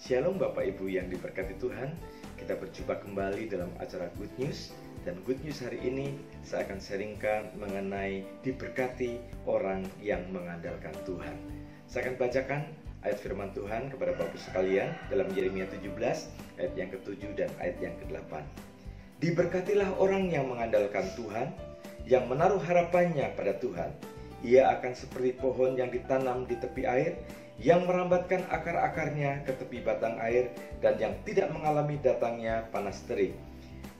Shalom Bapak Ibu yang diberkati Tuhan. Kita berjumpa kembali dalam acara Good News. Dan Good News hari ini saya akan sharingkan mengenai diberkati orang yang mengandalkan Tuhan. Saya akan bacakan ayat firman Tuhan kepada Bapak Ibu sekalian dalam Yeremia 17 ayat yang ke-7 dan ayat yang ke-8. Diberkatilah orang yang mengandalkan Tuhan, yang menaruh harapannya pada Tuhan. Ia akan seperti pohon yang ditanam di tepi air, yang merambatkan akar-akarnya ke tepi batang air, dan yang tidak mengalami datangnya panas terik,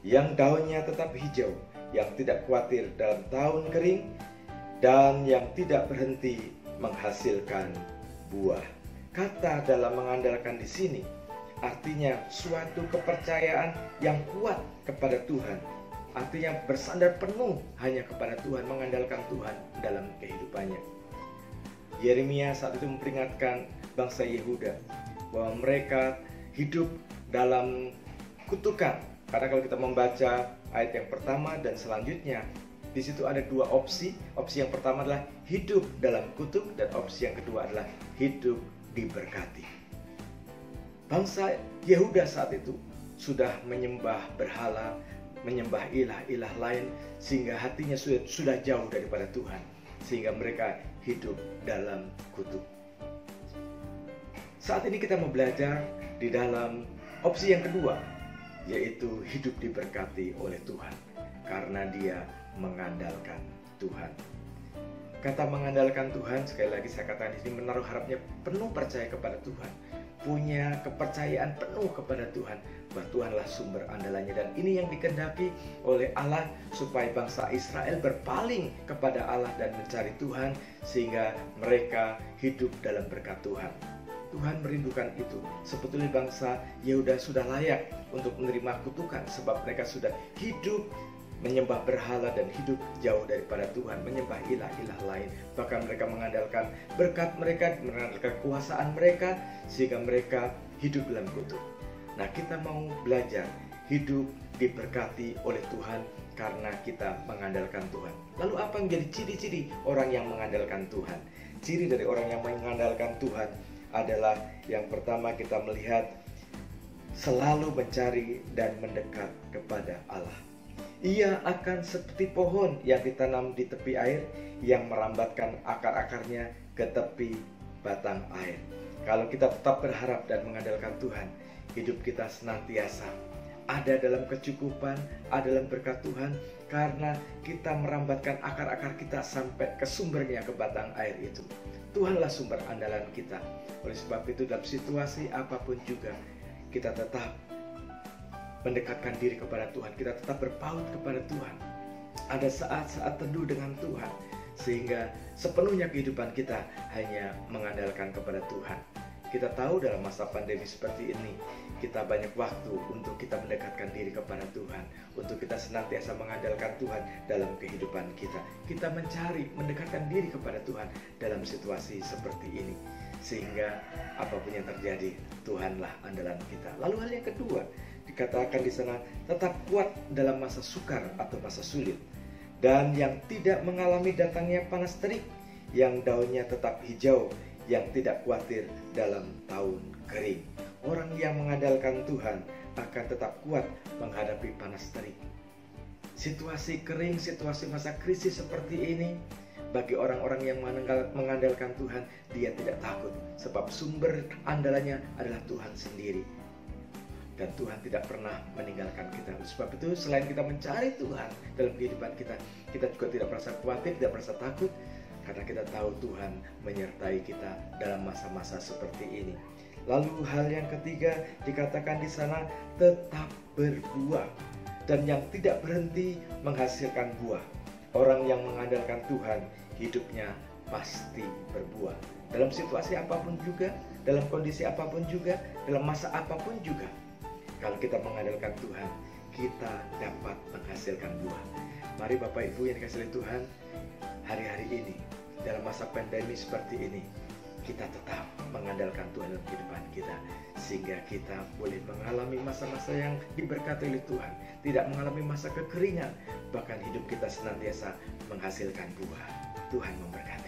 yang daunnya tetap hijau, yang tidak khawatir dalam tahun kering, dan yang tidak berhenti menghasilkan buah. Kata dalam mengandalkan di sini artinya suatu kepercayaan yang kuat kepada Tuhan. Artinya bersandar penuh hanya kepada Tuhan, mengandalkan Tuhan dalam kehidupannya. Yeremia saat itu memperingatkan bangsa Yehuda bahwa mereka hidup dalam kutukan. Karena kalau kita membaca ayat yang pertama dan selanjutnya, di situ ada dua opsi. Opsi yang pertama adalah hidup dalam kutuk, dan opsi yang kedua adalah hidup diberkati. Bangsa Yehuda saat itu sudah menyembah berhala, menyembah ilah-ilah lain, sehingga hatinya sudah jauh daripada Tuhan, sehingga mereka hidup dalam kutuk. Saat ini kita mau belajar di dalam opsi yang kedua, yaitu hidup diberkati oleh Tuhan, karena dia mengandalkan Tuhan. Kata mengandalkan Tuhan, sekali lagi saya katakan di sini, menaruh harapnya penuh percaya kepada Tuhan, punya kepercayaan penuh kepada Tuhan, bahwa Tuhanlah sumber andalannya. Dan ini yang dikehendaki oleh Allah, supaya bangsa Israel berpaling kepada Allah dan mencari Tuhan, sehingga mereka hidup dalam berkat Tuhan. Tuhan merindukan itu. Sebetulnya bangsa Yehuda sudah layak untuk menerima kutukan, sebab mereka sudah hidup menyembah berhala dan hidup jauh daripada Tuhan, menyembah ilah-ilah lain. Bahkan mereka mengandalkan berkat mereka, mengandalkan kekuasaan mereka, sehingga mereka hidup dalam kutuk. Nah, kita mau belajar hidup diberkati oleh Tuhan karena kita mengandalkan Tuhan. Lalu apa yang menjadi ciri-ciri orang yang mengandalkan Tuhan? Ciri dari orang yang mengandalkan Tuhan adalah yang pertama, kita melihat selalu mencari dan mendekat kepada Allah. Ia akan seperti pohon yang ditanam di tepi air, yang merambatkan akar-akarnya ke tepi batang air. Kalau kita tetap berharap dan mengandalkan Tuhan, hidup kita senantiasa ada dalam kecukupan, ada dalam berkat Tuhan, karena kita merambatkan akar-akar kita sampai ke sumbernya, ke batang air itu. Tuhanlah sumber andalan kita. Oleh sebab itu, dalam situasi apapun juga, kita tetap mendekatkan diri kepada Tuhan, kita tetap berpaut kepada Tuhan. Ada saat-saat teduh dengan Tuhan, sehingga sepenuhnya kehidupan kita hanya mengandalkan kepada Tuhan. Kita tahu dalam masa pandemi seperti ini, kita banyak waktu untuk kita mendekatkan diri kepada Tuhan, untuk kita senantiasa mengandalkan Tuhan dalam kehidupan kita. Kita mencari, mendekatkan diri kepada Tuhan dalam situasi seperti ini, sehingga apapun yang terjadi, Tuhanlah andalan kita. Lalu hal yang kedua, dikatakan di sana, tetap kuat dalam masa sukar atau masa sulit, dan yang tidak mengalami datangnya panas terik, yang daunnya tetap hijau, yang tidak khawatir dalam tahun kering. Orang yang mengandalkan Tuhan akan tetap kuat menghadapi panas terik. Situasi kering, situasi masa krisis seperti ini, bagi orang-orang yang mengandalkan Tuhan, dia tidak takut, sebab sumber andalannya adalah Tuhan sendiri. Dan Tuhan tidak pernah meninggalkan kita. Sebab itu, selain kita mencari Tuhan dalam kehidupan kita, kita juga tidak merasa khawatir, tidak merasa takut, karena kita tahu Tuhan menyertai kita dalam masa-masa seperti ini. Lalu hal yang ketiga, dikatakan di sana, tetap berbuah, dan yang tidak berhenti menghasilkan buah. Orang yang mengandalkan Tuhan, hidupnya pasti berbuah. Dalam situasi apapun juga, dalam kondisi apapun juga, dalam masa apapun juga, kalau kita mengandalkan Tuhan, kita dapat menghasilkan buah. Mari Bapak Ibu yang dikasihi Tuhan, hari-hari ini, dalam masa pandemi seperti ini, kita tetap mengandalkan Tuhan dalam kehidupan kita, sehingga kita boleh mengalami masa-masa yang diberkati oleh Tuhan, tidak mengalami masa kekeringan, bahkan hidup kita senantiasa menghasilkan buah. Tuhan memberkati.